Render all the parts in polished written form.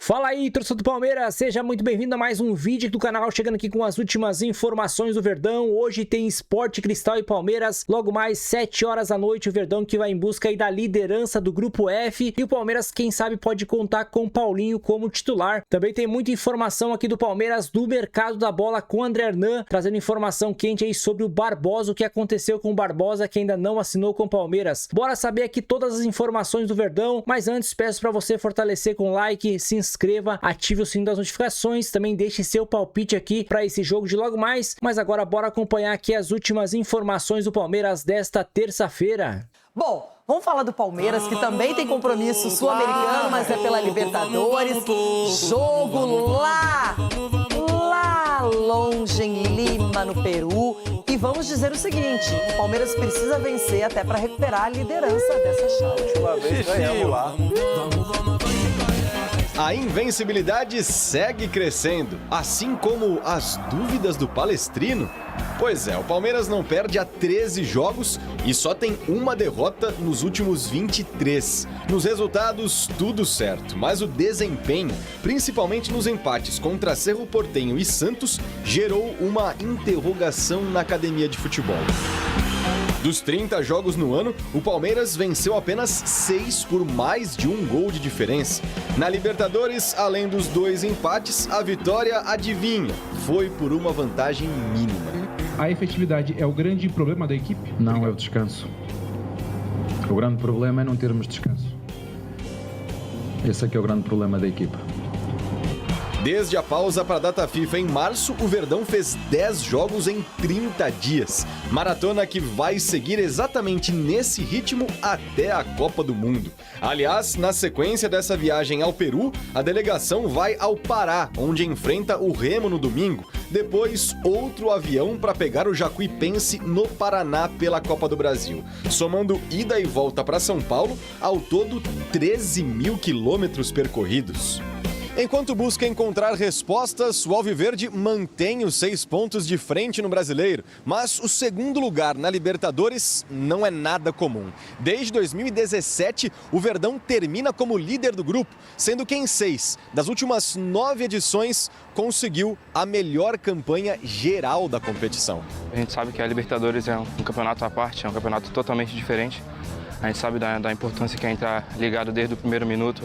Fala aí, torcedor do Palmeiras, seja muito bem-vindo a mais um vídeo do canal, chegando aqui com as últimas informações do Verdão. Hoje tem Sport Cristal e Palmeiras, logo mais 7 horas da noite, o Verdão que vai em busca aí da liderança do Grupo F, e o Palmeiras, quem sabe, pode contar com o Paulinho como titular. Também tem muita informação aqui do Palmeiras, do mercado da bola com o André Hernan, trazendo informação quente aí sobre o Barbosa, o que aconteceu com o Barbosa, que ainda não assinou com o Palmeiras. Bora saber aqui todas as informações do Verdão, mas antes peço para você fortalecer com like, se inscreva, ative o sininho das notificações, também deixe seu palpite aqui para esse jogo de logo mais. Mas agora bora acompanhar aqui as últimas informações do Palmeiras desta terça-feira. Bom, vamos falar do Palmeiras, que também tem compromisso sul-americano, mas é pela Libertadores. Jogo lá longe em Lima, no Peru. E vamos dizer o seguinte, o Palmeiras precisa vencer até para recuperar a liderança dessa chave. Última vez ganhamos lá. A invencibilidade segue crescendo, assim como as dúvidas do Palestrino. Pois é, o Palmeiras não perde há 13 jogos e só tem uma derrota nos últimos 23. Nos resultados, tudo certo, mas o desempenho, principalmente nos empates contra Cerro Porteño e Santos, gerou uma interrogação na academia de futebol. Dos 30 jogos no ano, o Palmeiras venceu apenas 6 por mais de um gol de diferença. Na Libertadores, além dos 2 empates, a vitória, adivinha, foi por uma vantagem mínima. A efetividade é o grande problema da equipe? Não, é o descanso. O grande problema é não termos descanso. Esse é que é o grande problema da equipa. Desde a pausa para a data FIFA em março, o Verdão fez 10 jogos em 30 dias. Maratona que vai seguir exatamente nesse ritmo até a Copa do Mundo. Aliás, na sequência dessa viagem ao Peru, a delegação vai ao Pará, onde enfrenta o Remo no domingo. Depois, outro avião para pegar o Jacuipense no Paraná pela Copa do Brasil. Somando ida e volta para São Paulo, ao todo 13 mil quilômetros percorridos. Enquanto busca encontrar respostas, o Alviverde mantém os 6 pontos de frente no Brasileiro, mas o segundo lugar na Libertadores não é nada comum. Desde 2017, o Verdão termina como líder do grupo, sendo que em 6 das últimas 9 edições conseguiu a melhor campanha geral da competição. A gente sabe que a Libertadores é um campeonato à parte, é um campeonato totalmente diferente. A gente sabe da importância que é entrar ligado desde o primeiro minuto,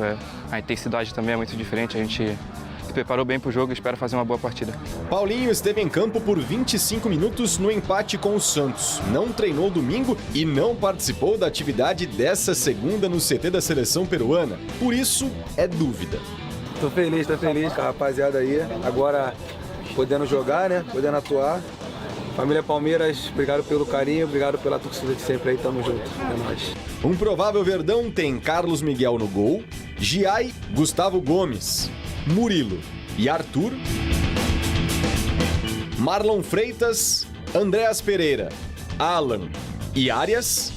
a intensidade também é muito diferente, a gente se preparou bem para o jogo e espera fazer uma boa partida. Paulinho esteve em campo por 25 minutos no empate com o Santos, não treinou domingo e não participou da atividade dessa segunda no CT da seleção peruana, por isso é dúvida. Tô feliz com a rapaziada aí, agora podendo jogar, né, podendo atuar. Família Palmeiras, obrigado pelo carinho, obrigado pela torcida de sempre aí, tamo junto, é nóis. Um provável Verdão tem Carlos Miguel no gol, Giai, Gustavo Gomes, Murilo e Arthur, Marlon Freitas, Andréas Pereira, Alan e Arias,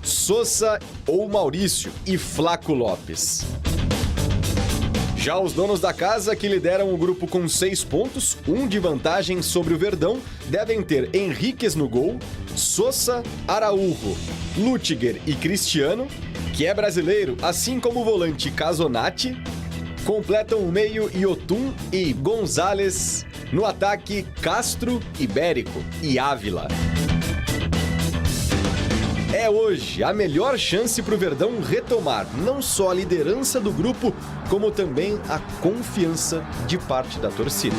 Sosa ou Maurício e Flaco Lopes. Já os donos da casa, que lideram o grupo com 6 pontos, 1 de vantagem sobre o Verdão, devem ter Henriques no gol, Sosa, Araújo, Lutiger e Cristiano, que é brasileiro, assim como o volante Casonati. Completam o meio Yotun e Gonzalez, no ataque Castro, Ibérico e Ávila. É hoje a melhor chance para o Verdão retomar não só a liderança do grupo, como também a confiança de parte da torcida.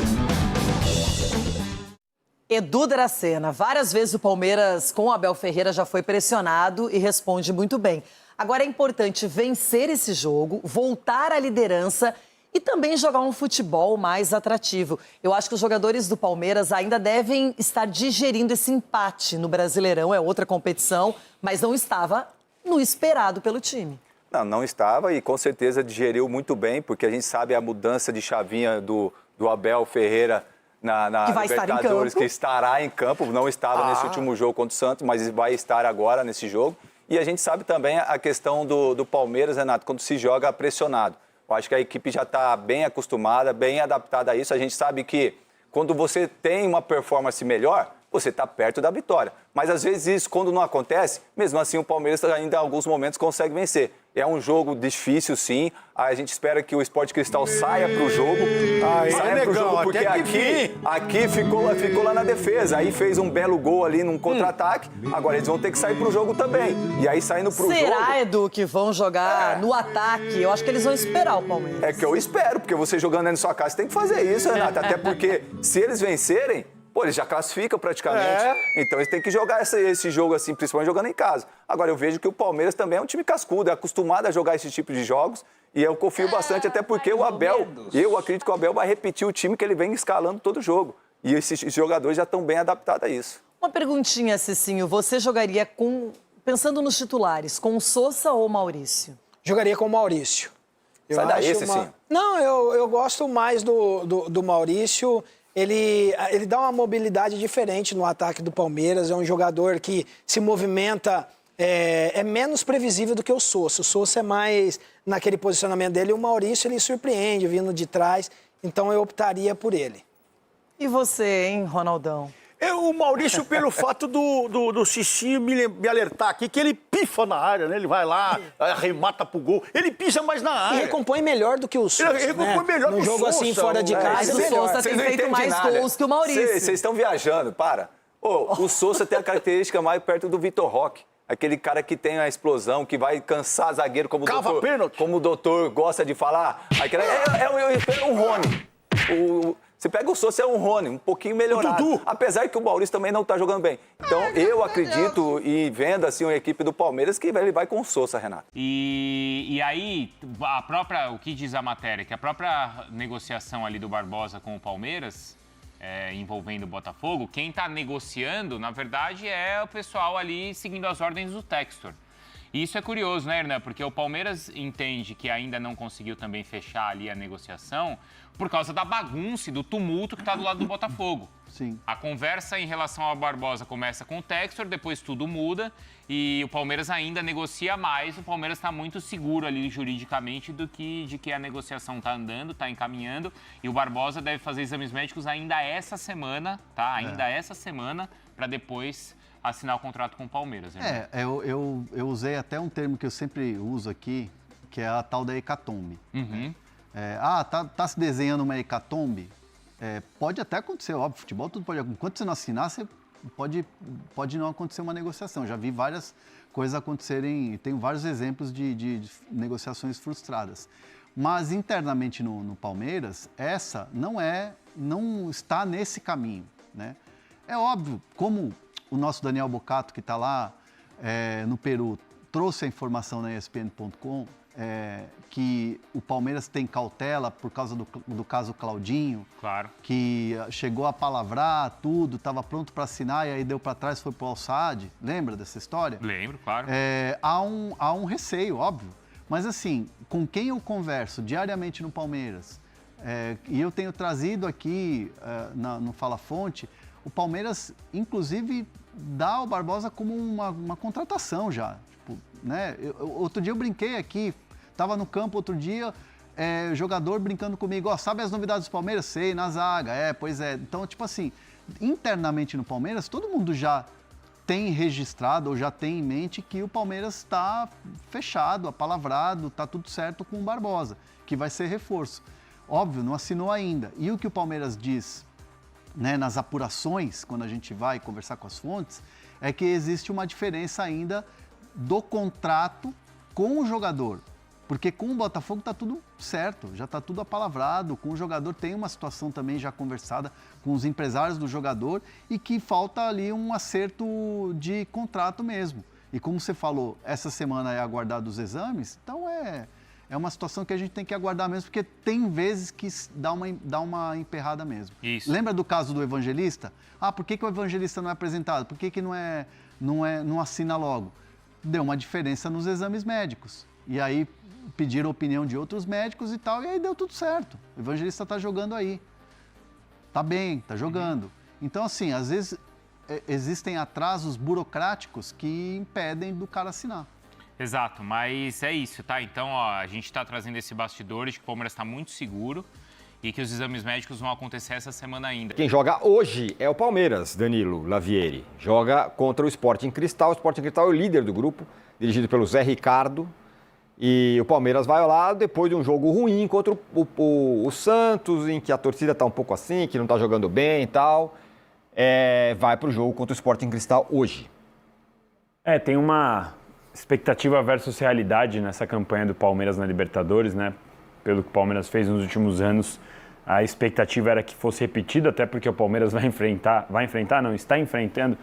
Edu Dracena, várias vezes o Palmeiras com o Abel Ferreira já foi pressionado e responde muito bem. Agora é importante vencer esse jogo, voltar à liderança e também jogar um futebol mais atrativo. Eu acho que os jogadores do Palmeiras ainda devem estar digerindo esse empate no Brasileirão, é outra competição, mas não estava no esperado pelo time. Não estava e com certeza digeriu muito bem, porque a gente sabe a mudança de chavinha do Abel Ferreira na Libertadores, que estará em campo, não estava nesse último jogo contra o Santos, mas vai estar agora nesse jogo. E a gente sabe também a questão do Palmeiras, Renato, quando se joga pressionado. Eu acho que a equipe já está bem acostumada, bem adaptada a isso. A gente sabe que quando você tem uma performance melhor, você está perto da vitória. Mas às vezes isso, quando não acontece, mesmo assim o Palmeiras ainda em alguns momentos consegue vencer. É um jogo difícil, sim. A gente espera que o Sport Cristal saia para o jogo. Saia para o jogo, porque aqui ficou lá na defesa. Aí fez um belo gol ali num contra-ataque. Agora eles vão ter que sair para o jogo também. E aí saindo para o jogo... Será, Edu, que vão jogar no ataque? Eu acho que eles vão esperar o Palmeiras. É que eu espero, porque você jogando aí na sua casa, você tem que fazer isso, Renata. Até porque se eles vencerem... Pô, eles já classificam praticamente, então eles têm que jogar esse jogo assim, principalmente jogando em casa. Agora, eu vejo que o Palmeiras também é um time cascudo, é acostumado a jogar esse tipo de jogos e eu confio bastante, até porque o Abel, eu acredito que o Abel vai repetir o time que ele vem escalando todo jogo. E esses jogadores já estão bem adaptados a isso. Uma perguntinha, Cicinho, você jogaria pensando nos titulares, com o Sousa ou o Maurício? Jogaria com o Maurício. Sai daí, Cicinho. Não, eu gosto mais do Maurício. Ele dá uma mobilidade diferente no ataque do Palmeiras. É um jogador que se movimenta, é menos previsível do que o Sousa. O Sousa é mais naquele posicionamento dele. O Maurício, ele surpreende, vindo de trás. Então, eu optaria por ele. E você, hein, Ronaldão? O Maurício, pelo fato do Cicinho me alertar aqui, que ele pifa na área, né? Ele vai lá, arremata pro gol. Ele pisa mais na área. E recompõe melhor do que o Sousa. Ele recompõe melhor que o Sousa. No jogo assim, fora de casa, o Sousa tem feito mais gols que o Maurício. Vocês estão viajando, para. O Sousa tem a característica mais perto do Vitor Roque. Aquele cara que tem a explosão, que vai cansar zagueiro, como o doutor gosta de falar. É um Rony. Você pega o Sousa, é um Rony, um pouquinho melhorado. Apesar que o Maurício também não está jogando bem. Então, eu acredito, e vendo assim a equipe do Palmeiras, que ele vai com o Sousa, Renato. E aí, o que diz a matéria? Que a própria negociação ali do Barbosa com o Palmeiras, envolvendo o Botafogo, quem está negociando, na verdade, é o pessoal ali seguindo as ordens do Textor. E isso é curioso, né, Hernan? Porque o Palmeiras entende que ainda não conseguiu também fechar ali a negociação por causa da bagunça e do tumulto que está do lado do Botafogo. Sim. A conversa em relação ao Barbosa começa com o Textor, depois tudo muda e o Palmeiras ainda negocia mais. O Palmeiras está muito seguro ali juridicamente de que a negociação está andando, está encaminhando. E o Barbosa deve fazer exames médicos ainda essa semana, tá? Ainda essa semana, para depois assinar o contrato com o Palmeiras. Eu usei até um termo que eu sempre uso aqui, que é a tal da hecatombe. Uhum. Tá se desenhando uma hecatombe? Pode até acontecer, óbvio, futebol tudo pode acontecer. Enquanto você não assinar, você pode não acontecer uma negociação. Já vi várias coisas acontecerem, tenho vários exemplos de negociações frustradas. Mas internamente no Palmeiras, essa não está nesse caminho, né? É óbvio, como o nosso Daniel Bocato, que está lá no Peru, trouxe a informação na ESPN.com, que o Palmeiras tem cautela por causa do caso Claudinho. Claro. Que chegou a palavrar tudo, estava pronto para assinar e aí deu para trás, foi para o Al-Sadd. Lembra dessa história? Lembro, claro. Há um receio, óbvio. Mas assim, com quem eu converso diariamente no Palmeiras, e eu tenho trazido aqui no Fala Fonte, o Palmeiras, inclusive, dá ao Barbosa como uma contratação já. Tipo, né? Outro dia eu brinquei aqui, estava no campo outro dia, jogador brincando comigo, sabe as novidades do Palmeiras? Sei, na zaga, pois é. Então, tipo assim, internamente no Palmeiras, todo mundo já tem registrado ou já tem em mente que o Palmeiras está fechado, apalavrado, está tudo certo com o Barbosa, que vai ser reforço. Óbvio, não assinou ainda. E o que o Palmeiras diz, né, nas apurações, quando a gente vai conversar com as fontes, é que existe uma diferença ainda do contrato com o jogador. Porque com o Botafogo está tudo certo, já está tudo apalavrado. Com o jogador tem uma situação também já conversada com os empresários do jogador e que falta ali um acerto de contrato mesmo. E como você falou, essa semana é aguardado os exames, então é uma situação que a gente tem que aguardar mesmo, porque tem vezes que dá uma emperrada mesmo. Isso. Lembra do caso do Evangelista? Por que o Evangelista não é apresentado? Por que não assina logo? Deu uma diferença nos exames médicos. E aí pediram a opinião de outros médicos e tal, e aí deu tudo certo. O Evangelista está jogando aí. Está bem, está jogando. Então, assim, às vezes existem atrasos burocráticos que impedem do cara assinar. Exato, mas é isso, tá? Então, a gente está trazendo esse bastidor de que o Palmeiras está muito seguro e que os exames médicos vão acontecer essa semana ainda. Quem joga hoje é o Palmeiras, Danilo Lavieri. Joga contra o Sporting Cristal. O Sporting Cristal é o líder do grupo, dirigido pelo Zé Ricardo. E o Palmeiras vai lá depois de um jogo ruim contra o Santos, em que a torcida está um pouco assim, que não está jogando bem e tal. Vai para o jogo contra o Sporting Cristal hoje. Tem uma expectativa versus realidade nessa campanha do Palmeiras na Libertadores, né? Pelo que o Palmeiras fez nos últimos anos, a expectativa era que fosse repetido, até porque o Palmeiras está enfrentando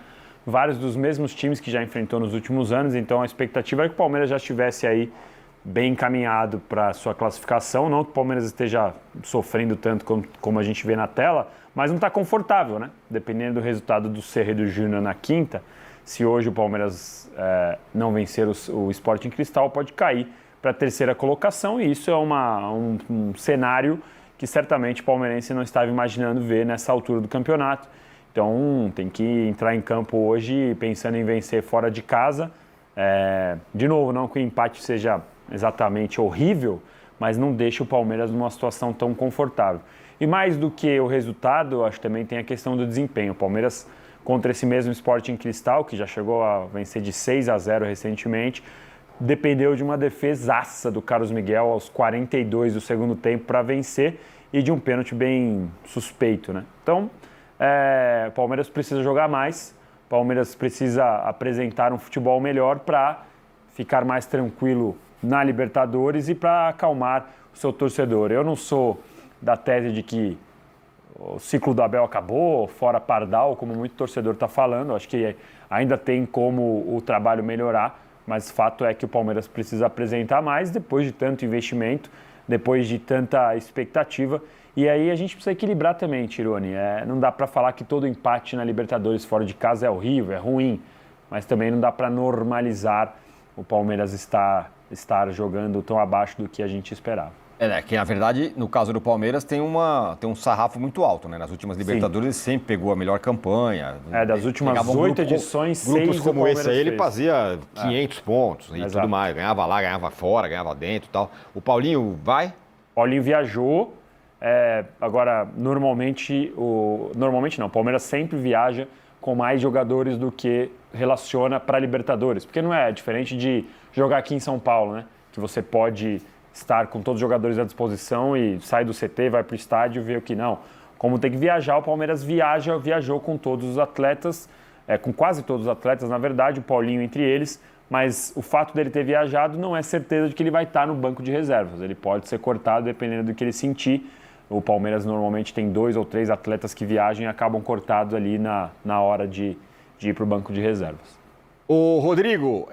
vários dos mesmos times que já enfrentou nos últimos anos, então a expectativa era que o Palmeiras já estivesse aí bem encaminhado para a sua classificação, não que o Palmeiras esteja sofrendo tanto como a gente vê na tela, mas não está confortável, né? Dependendo do resultado do Cerrado Júnior na quinta, se hoje o Palmeiras não vencer o Sporting Cristal, pode cair para a terceira colocação, e isso é um cenário que certamente o palmeirense não estava imaginando ver nessa altura do campeonato. Então tem que entrar em campo hoje pensando em vencer fora de casa. De novo, não que o empate seja exatamente horrível, mas não deixa o Palmeiras numa situação tão confortável. E mais do que o resultado, eu acho que também tem a questão do desempenho. O Palmeiras, contra esse mesmo Sporting Cristal, que já chegou a vencer de 6-0 recentemente, dependeu de uma defesaça do Carlos Miguel aos 42 do segundo tempo para vencer e de um pênalti bem suspeito, né? Então, o Palmeiras precisa jogar mais, o Palmeiras precisa apresentar um futebol melhor para ficar mais tranquilo na Libertadores e para acalmar o seu torcedor. Eu não sou da tese de que o ciclo do Abel acabou, fora Pardal, como muito torcedor está falando. Acho que ainda tem como o trabalho melhorar, mas o fato é que o Palmeiras precisa apresentar mais depois de tanto investimento, depois de tanta expectativa. E aí a gente precisa equilibrar também, Tironi. Não dá para falar que todo empate na Libertadores fora de casa é horrível, é ruim, mas também não dá para normalizar o Palmeiras estar jogando tão abaixo do que a gente esperava. Que na verdade, no caso do Palmeiras, tem um sarrafo muito alto, né? Nas últimas Libertadores ele sempre pegou a melhor campanha. Das últimas 8 edições, 6 grupos como esse aí, ele fez. Fazia 500 pontos e tudo mais. Ganhava lá, ganhava fora, ganhava dentro e tal. O Paulinho vai? O Paulinho viajou. Agora, normalmente não. O Palmeiras sempre viaja com mais jogadores do que relaciona para a Libertadores. Porque não é diferente de jogar aqui em São Paulo, né? Que você pode estar com todos os jogadores à disposição e sai do CT, vai para o estádio e vê o que não. Como tem que viajar, o Palmeiras viajou com todos os atletas, com quase todos os atletas, na verdade, o Paulinho entre eles, mas o fato dele ter viajado não é certeza de que ele vai estar no banco de reservas. Ele pode ser cortado dependendo do que ele sentir. O Palmeiras normalmente tem 2 ou 3 atletas que viajam e acabam cortados ali na hora de ir para o banco de reservas. Ô Rodrigo,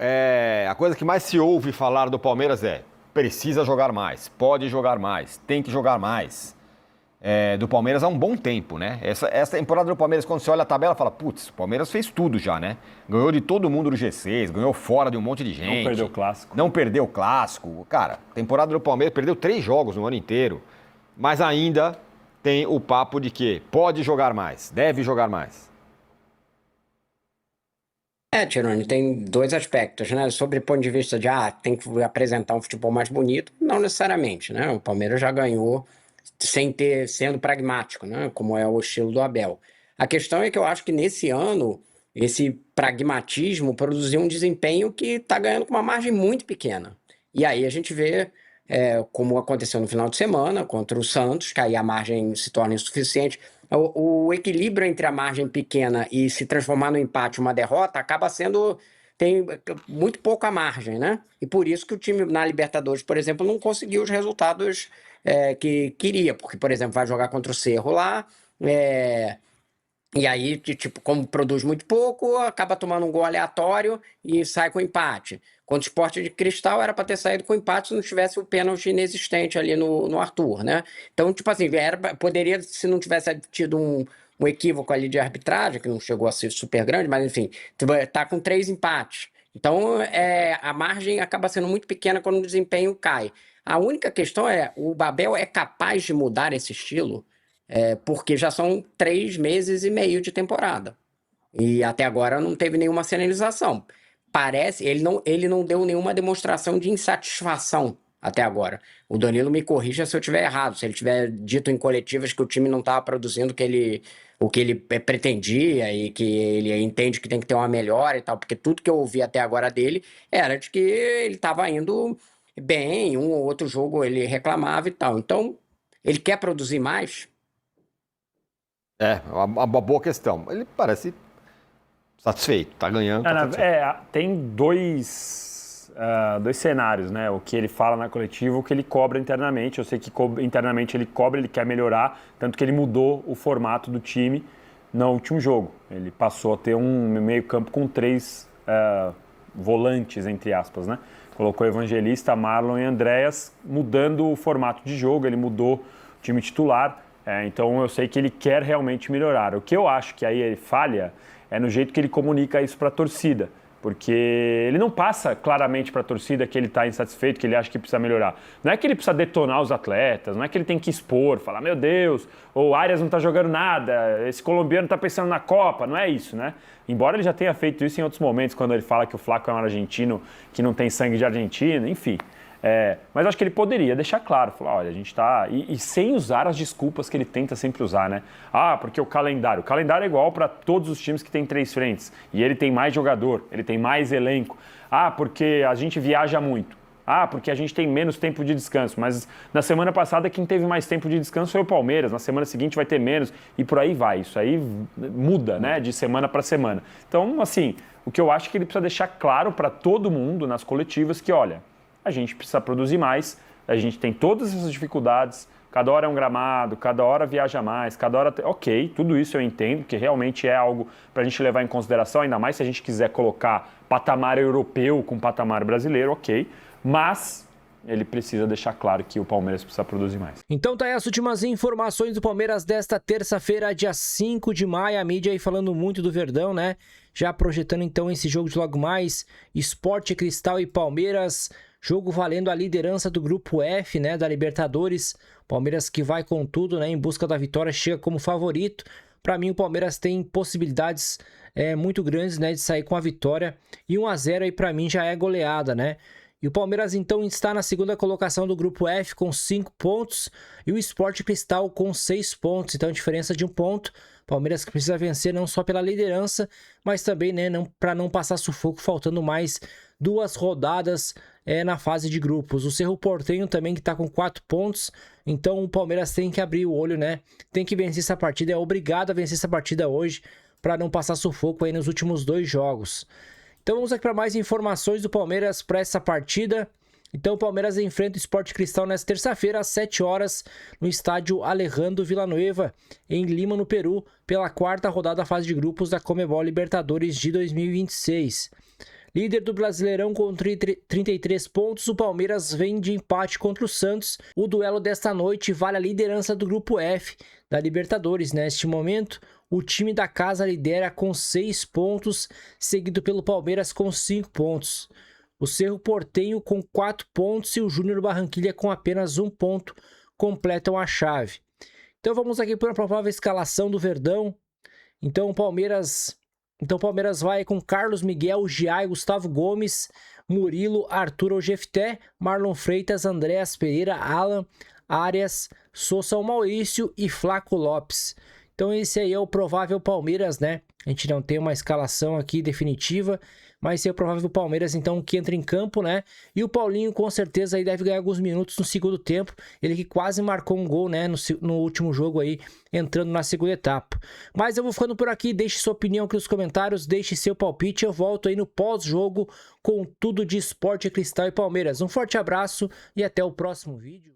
a coisa que mais se ouve falar do Palmeiras precisa jogar mais, pode jogar mais, tem que jogar mais. Do Palmeiras há um bom tempo, né? Essa temporada do Palmeiras, quando você olha a tabela, fala, putz, o Palmeiras fez tudo já, né? Ganhou de todo mundo do G6, ganhou fora de um monte de gente. Não perdeu o clássico. Cara, temporada do Palmeiras perdeu 3 jogos no ano inteiro, mas ainda tem o papo de que pode jogar mais, deve jogar mais. Tironi, tem 2 aspectos, né? Sobre o ponto de vista de, tem que apresentar um futebol mais bonito, não necessariamente, né? O Palmeiras já ganhou sendo pragmático, né? Como é o estilo do Abel. A questão é que eu acho que nesse ano, esse pragmatismo produziu um desempenho que está ganhando com uma margem muito pequena. E aí a gente vê, como aconteceu no final de semana contra o Santos, que aí a margem se torna insuficiente. O equilíbrio entre a margem pequena e se transformar no empate uma derrota acaba tem muito pouca margem, né? E por isso que o time na Libertadores, por exemplo, não conseguiu os resultados que queria, porque, por exemplo, vai jogar contra o Cerro lá, e aí, como produz muito pouco, acaba tomando um gol aleatório e sai com empate. Contra o Sport de Cristal era para ter saído com empate se não tivesse o pênalti inexistente ali no Arthur, né? Então, poderia, se não tivesse tido um equívoco ali de arbitragem, que não chegou a ser super grande, mas enfim, tá com 3 empates. Então, a margem acaba sendo muito pequena quando o desempenho cai. A única questão o Abel é capaz de mudar esse estilo? Porque já são 3 meses e meio de temporada. E até agora não teve nenhuma sinalização. Ele não deu nenhuma demonstração de insatisfação até agora. O Danilo me corrija se eu estiver errado, se ele tiver dito em coletivas que o time não estava produzindo o que ele pretendia e que ele entende que tem que ter uma melhora e tal, porque tudo que eu ouvi até agora dele era de que ele estava indo bem, um ou outro jogo ele reclamava e tal. Então, ele quer produzir mais? É, uma boa questão. Ele parece satisfeito, tá ganhando. Tem dois cenários, né? O que ele fala na coletiva, o que ele cobra internamente. Eu sei que internamente ele cobra, ele quer melhorar, tanto que ele mudou o formato do time no último jogo. Ele passou a ter um meio-campo com 3 volantes, entre aspas, né? Colocou Evangelista, Marlon e Andréas, mudando o formato de jogo, ele mudou o time titular. Então eu sei que ele quer realmente melhorar. O que eu acho que aí ele falha é no jeito que ele comunica isso para a torcida, porque ele não passa claramente para a torcida que ele está insatisfeito, que ele acha que precisa melhorar. Não é que ele precisa detonar os atletas, não é que ele tem que expor, falar, meu Deus, o Arias não está jogando nada, esse colombiano está pensando na Copa, não é isso, né? Embora ele já tenha feito isso em outros momentos, quando ele fala que o Flaco é um argentino que não tem sangue de argentino, enfim. Mas acho que ele poderia deixar claro, falar, olha, a gente está... E sem usar as desculpas que ele tenta sempre usar, né? Porque o calendário é igual para todos os times que tem 3 frentes. E ele tem mais jogador, ele tem mais elenco. Porque a gente viaja muito. Porque a gente tem menos tempo de descanso. Mas na semana passada quem teve mais tempo de descanso foi o Palmeiras. Na semana seguinte vai ter menos e por aí vai. Isso aí muda, né? De semana para semana. Então, assim, o que eu acho é que ele precisa deixar claro para todo mundo nas coletivas que, olha, a gente precisa produzir mais, a gente tem todas essas dificuldades, cada hora é um gramado, cada hora viaja mais, cada hora... Ok, tudo isso eu entendo, que realmente é algo para a gente levar em consideração, ainda mais se a gente quiser colocar patamar europeu com patamar brasileiro, ok, mas ele precisa deixar claro que o Palmeiras precisa produzir mais. Então tá aí as últimas informações do Palmeiras desta terça-feira, dia 5 de maio, a mídia aí falando muito do Verdão, né? Já projetando então esse jogo de logo mais, Sport Cristal e Palmeiras... Jogo valendo a liderança do Grupo F, né, da Libertadores. Palmeiras que vai com tudo, né, em busca da vitória, chega como favorito. Para mim, o Palmeiras tem possibilidades muito grandes, né, de sair com a vitória. E 1-0 aí para mim já é goleada, né? E o Palmeiras então está na segunda colocação do Grupo F com 5 pontos. E o Sport Cristal com 6 pontos. Então, diferença de 1 ponto. Palmeiras que precisa vencer não só pela liderança, mas também, né, para não passar sufoco, faltando mais 2 rodadas na fase de grupos. O Cerro Porteño também que está com 4 pontos, então o Palmeiras tem que abrir o olho, né? Tem que vencer essa partida, é obrigado a vencer essa partida hoje para não passar sufoco aí nos últimos 2 jogos. Então vamos aqui para mais informações do Palmeiras para essa partida. Então o Palmeiras enfrenta o Sport Cristal nesta terça-feira às 7 horas no estádio Alejandro Villanueva, em Lima, no Peru, pela 4ª rodada da fase de grupos da Conmebol Libertadores de 2026. Líder do Brasileirão com 33 pontos, o Palmeiras vem de empate contra o Santos. O duelo desta noite vale a liderança do Grupo F da Libertadores. Neste momento, o time da casa lidera com 6 pontos, seguido pelo Palmeiras com 5 pontos. O Cerro Porteño com 4 pontos e o Júnior Barranquilla com apenas 1 ponto completam a chave. Então vamos aqui para a provável escalação do Verdão. Então o Palmeiras vai com Carlos Miguel, Giai, Gustavo Gomes, Murilo, Arthur Jefté, Marlon Freitas, Andréas Pereira, Alan, Arias, Sousa Maurício e Flaco Lopes. Então esse aí é o provável Palmeiras, né? A gente não tem uma escalação aqui definitiva, mas esse é o provável Palmeiras, então, que entra em campo, né? E o Paulinho, com certeza, aí deve ganhar alguns minutos no segundo tempo. Ele que quase marcou um gol, né? No último jogo aí, entrando na segunda etapa. Mas eu vou ficando por aqui. Deixe sua opinião aqui nos comentários. Deixe seu palpite. Eu volto aí no pós-jogo com tudo de Sport Cristal e Palmeiras. Um forte abraço e até o próximo vídeo.